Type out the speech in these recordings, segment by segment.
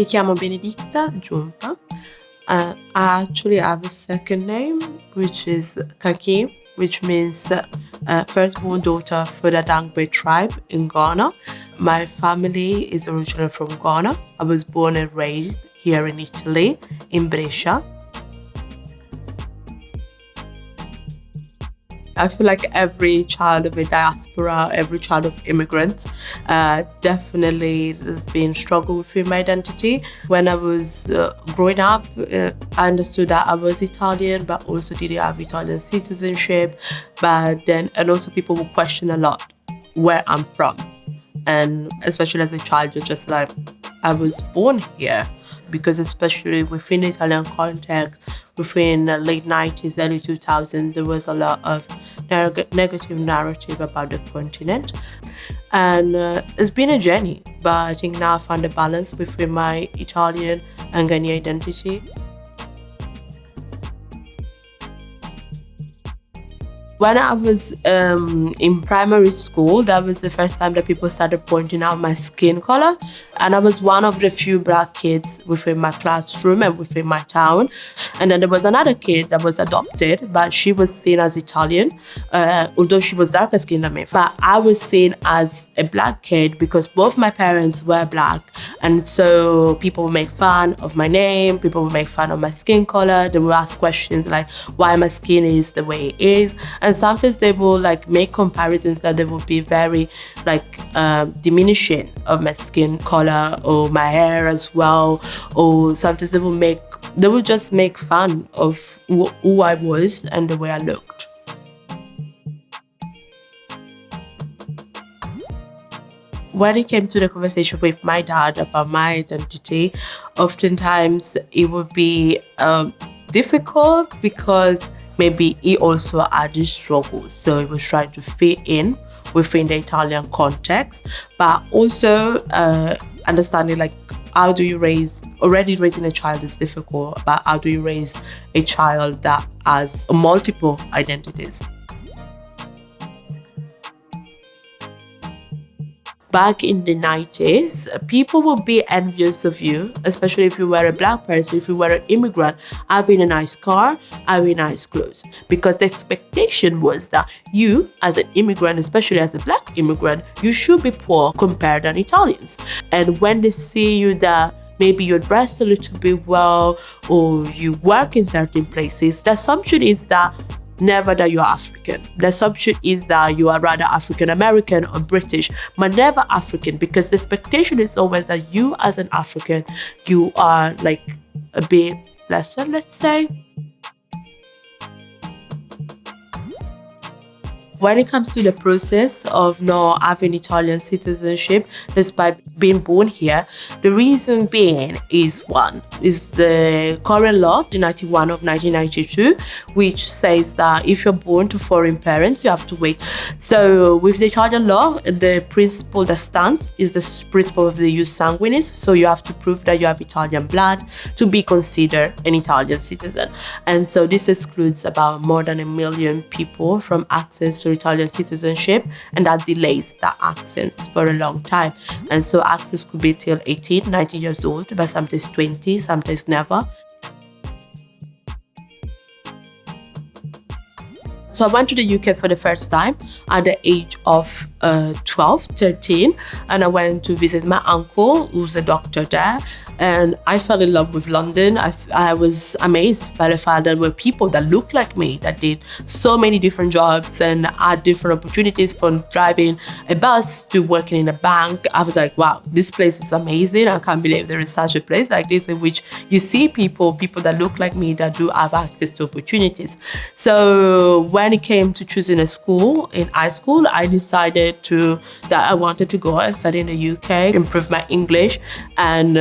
Mi chiamo Benedicta Giunta. I actually have a second name, which is Kaki, which means firstborn daughter for the Dangbe tribe in Ghana. My family is originally from Ghana. I was born and raised here in Italy, in Brescia. I feel like every child of a diaspora, every child of immigrants, definitely has been struggle with my identity. When I was growing up, I understood that I was Italian, but also didn't have Italian citizenship. And also people would question a lot where I'm from. And especially as a child, you're just like, I was born here. Because especially within the Italian context, within the late 90s, early 2000s, there was a lot of negative narrative about the continent. And it's been a journey, but I think now I found a balance between my Italian and Ghanaian identity. When I was in primary school, that was the first time that people started pointing out my skin color. And I was one of the few Black kids within my classroom and within my town. And then there was another kid that was adopted, but she was seen as Italian, although she was darker skinned than me. But I was seen as a Black kid because both my parents were Black. And so people would make fun of my name, people would make fun of my skin color. They would ask questions like why my skin is the way it is. And sometimes they will make comparisons that they will be very diminishing of my skin color or my hair as well. Or sometimes they will just make fun of who I was and the way I looked. When it came to the conversation with my dad about my identity, oftentimes it would be difficult because maybe he also had his struggles. So he was trying to fit in within the Italian context, but also understanding how do you already raising a child is difficult, but how do you raise a child that has multiple identities? Back in the 90s, people would be envious of you, especially if you were a Black person, if you were an immigrant, having a nice car, having nice clothes. Because the expectation was that you, as an immigrant, especially as a Black immigrant, you should be poor compared to Italians. And when they see you that maybe you're dressed a little bit well or you work in certain places, the assumption is that never that you're African. The assumption is that you are rather African American or British, but never African, because the expectation is always that you as an African, you are a bit lesser, let's say. When it comes to the process of not having Italian citizenship, despite being born here, the reason being is the current law, the 91 of 1992, which says that if you're born to foreign parents, you have to wait. So with the Italian law, the principle that stands is the principle of the jus sanguinis. So you have to prove that you have Italian blood to be considered an Italian citizen. And so this excludes about more than 1 million people from access to Italian citizenship, and that delays that access for a long time. And so access could be till 18, 19 years old, but sometimes 20, sometimes never. So I went to the UK for the first time at the age of 13, and I went to visit my uncle, who's a doctor there, and I fell in love with London. I was amazed by the fact that there were people that looked like me, that did so many different jobs and had different opportunities, from driving a bus to working in a bank. I was like, wow, this place is amazing. I can't believe there is such a place like this in which you see people that look like me that do have access to opportunities. So when it came to choosing a school in high school, I decided that I wanted to go and study in the UK, improve my English, and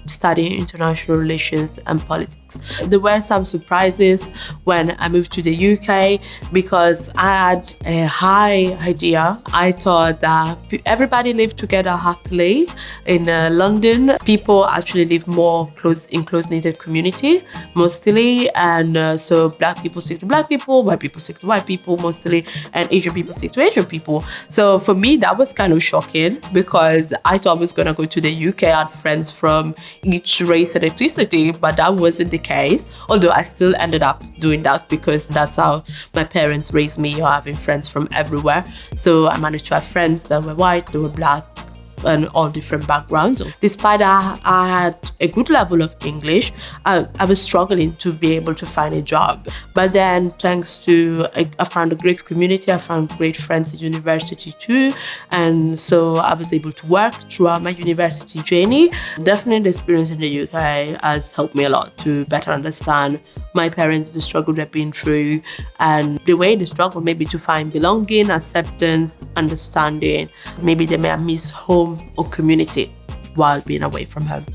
study international relations and politics. There were some surprises when I moved to the UK because I had a high idea. I thought that everybody lived together happily. In London, people actually live more in close-knitted community, mostly, and so Black people stick to Black people, white people stick to white people mostly, and Asian people stick to Asian people. So for me, that was kind of shocking because I thought I was going to go to the UK, I had friends from each race and ethnicity, but that wasn't the case. Although I still ended up doing that because that's how my parents raised me, having friends from everywhere. So I managed to have friends that were white, they were black, and all different backgrounds. Despite I had a good level of English, I was struggling to be able to find a job. But then thanks to, I found a great community, I found great friends at university too. And so I was able to work throughout my university journey. Definitely the experience in the UK has helped me a lot to better understand my parents, the struggle they've been through, and the way they struggle maybe to find belonging, acceptance, understanding. Maybe they may have missed home or community while being away from home.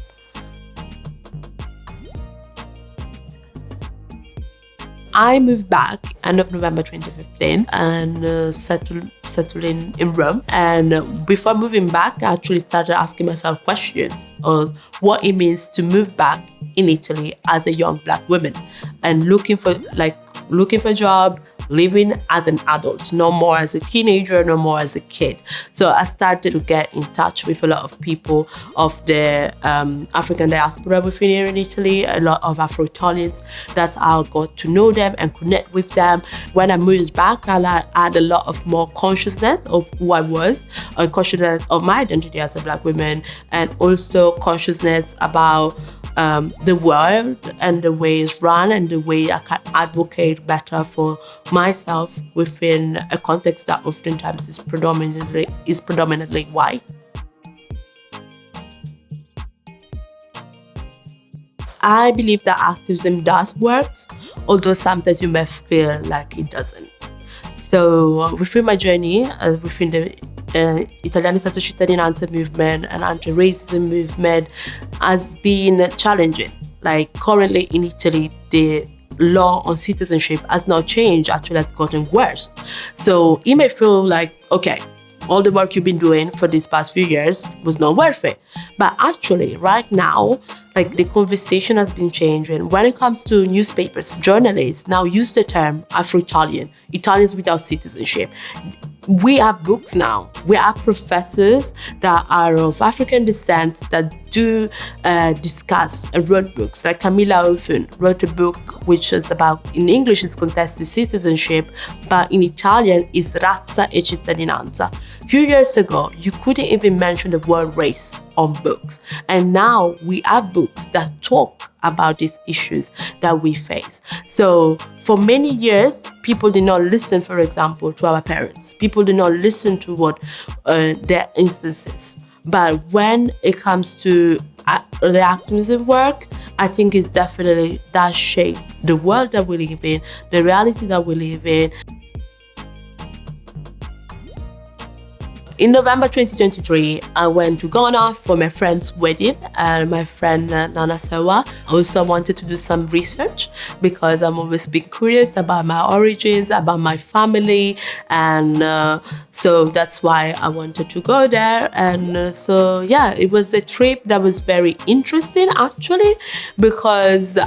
I moved back end of November 2015 and settled in Rome. And before moving back, I actually started asking myself questions of what it means to move back in Italy as a young Black woman and looking for a job, living as an adult, no more as a teenager, no more as a kid. So I started to get in touch with a lot of people of the African diaspora within here in Italy, a lot of Afro-Italians. That's how I got to know them and connect with them. When I moved back, I had a lot of more consciousness of who I was, a consciousness of my identity as a Black woman, and also consciousness about the world and the way it's run and the way I can advocate better for myself within a context that oftentimes is predominantly white. I believe that activism does work, although sometimes you may feel like it doesn't. So within my journey, within the Italiani senza cittadinanza movement and anti-racism movement has been challenging. Like currently in Italy, the law on citizenship has not changed, actually has gotten worse. So it may feel like, okay, all the work you've been doing for these past few years was not worth it. But actually, right now, like the conversation has been changing. When it comes to newspapers, journalists now use the term Afro-Italian, Italians without citizenship. We have books now. We have professors that are of African descent that do discuss and wrote books. Like Camilla Ofen wrote a book which is about, in English it's contested citizenship, but in Italian is razza e cittadinanza. A few years ago, you couldn't even mention the word race on books. And now we have books that talk about these issues that we face. So for many years, people did not listen, for example, to our parents. People did not listen to what their instances. But when it comes to the activism work, I think it's definitely that shape the world that we live in, the reality that we live in. In November 2023, I went to Ghana for my friend's wedding, and my friend Nana Sewa also wanted to do some research because I'm always been curious about my origins, about my family, and so that's why I wanted to go there. And so yeah, it was a trip that was very interesting actually, because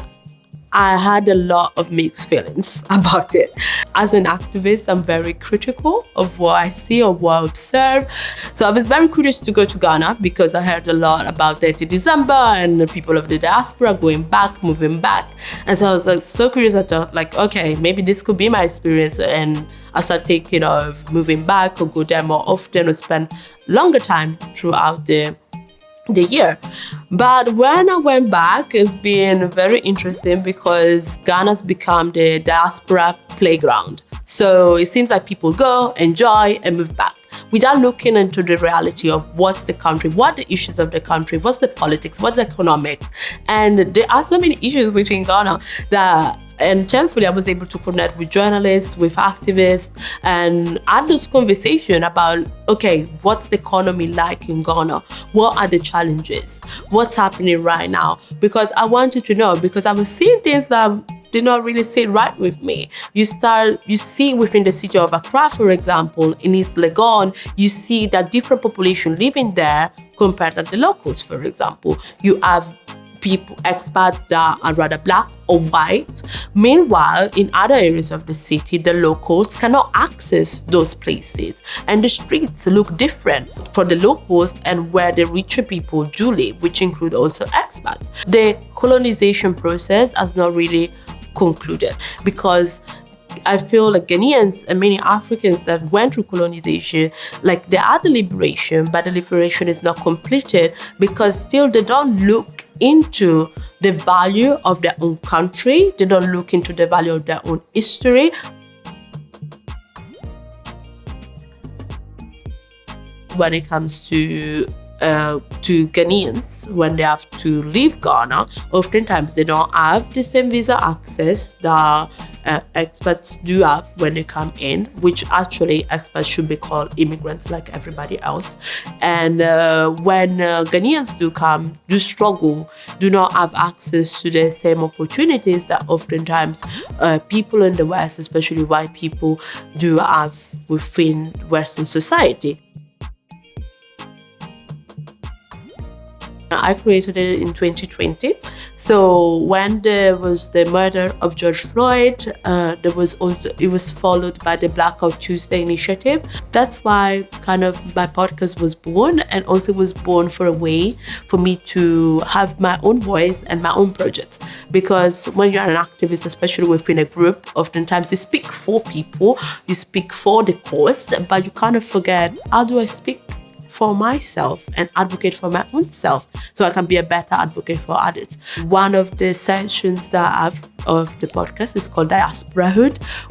I had a lot of mixed feelings about it. As an activist, I'm very critical of what I see or what I observe. So I was very curious to go to Ghana because I heard a lot about 30 December and the people of the diaspora going back, moving back. And so I was so curious. I thought okay, maybe this could be my experience. And I started thinking of moving back or go there more often or spend longer time throughout the year. But when I went back, it's been very interesting because Ghana's become the diaspora playground. So it seems like people go, enjoy, and move back without looking into the reality of what's the country, what the issues of the country, what's the politics, what's the economics. And there are so many issues within Ghana and thankfully, I was able to connect with journalists, with activists, and have this conversation about, okay, what's the economy like in Ghana? What are the challenges? What's happening right now? Because I wanted to know, because I was seeing things that did not really sit right with me. You see within the city of Accra, for example, in East Legon, you see that different population living there compared to the locals, for example. You have expats that are rather black or white. Meanwhile, in other areas of the city, the locals cannot access those places, and the streets look different for the locals and where the richer people do live, which include also expats. The colonization process has not really concluded, because I feel like Ghanaians and many Africans that went through colonization, like they had the liberation, but the liberation is not completed because still they don't look into the value of their own country. They don't look into the value of their own history. When it comes to Ghanaians, when they have to leave Ghana, oftentimes they don't have the same visa access that expats do have when they come in, which actually expats should be called immigrants like everybody else. And when Ghanaians do come, do struggle, do not have access to the same opportunities that oftentimes people in the West, especially white people, do have within Western society. I created it in 2020. So when there was the murder of George Floyd, it was followed by the Blackout Tuesday initiative. That's why kind of my podcast was born, and also was born for a way for me to have my own voice and my own projects. Because when you're an activist, especially within a group, oftentimes you speak for people, you speak for the cause, but you kind of forget, how do I speak for myself and advocate for my own self so I can be a better advocate for others? One of the sessions that I have of the podcast is called Diaspora,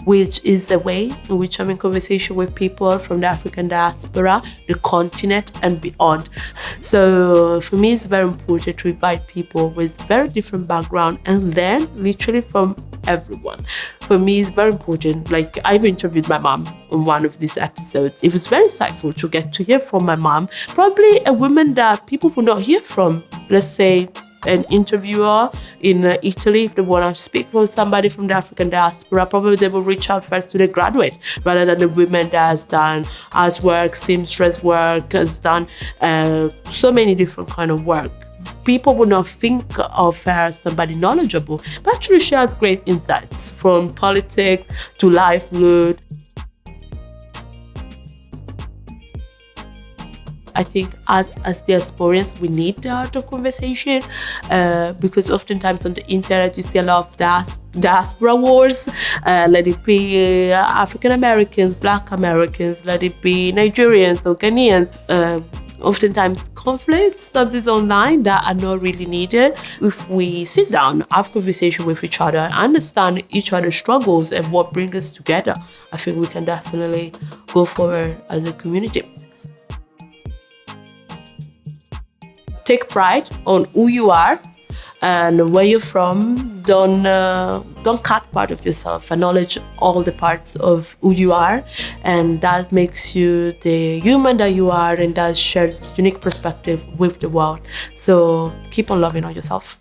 which is the way in which I'm in conversation with people from the African diaspora, the continent and beyond. So for me, it's very important to invite people with very different background and then literally from everyone. For me, it's very important. Like, I've interviewed my mom on one of these episodes. It was very insightful to get to hear from my mom, probably a woman that people would not hear from. Let's say an interviewer in Italy, if they want to speak with somebody from the African diaspora, probably they will reach out first to the graduate rather than the women that has work, seamstress work, has done so many different kind of work. People would not think of her as somebody knowledgeable, but actually she has great insights from politics to livelihood. I think as diasporians, we need the art of conversation because oftentimes on the internet you see a lot of diaspora wars. Let it be African Americans, Black Americans, let it be Nigerians or Ghanaians. Oftentimes conflicts that is online that are not really needed. If we sit down, have conversation with each other, understand each other's struggles and what brings us together, I think we can definitely go forward as a community. Take pride on who you are and where you're from. Don't cut part of yourself. Acknowledge all the parts of who you are, and that makes you the human that you are, and that shares unique perspective with the world. So keep on loving on yourself.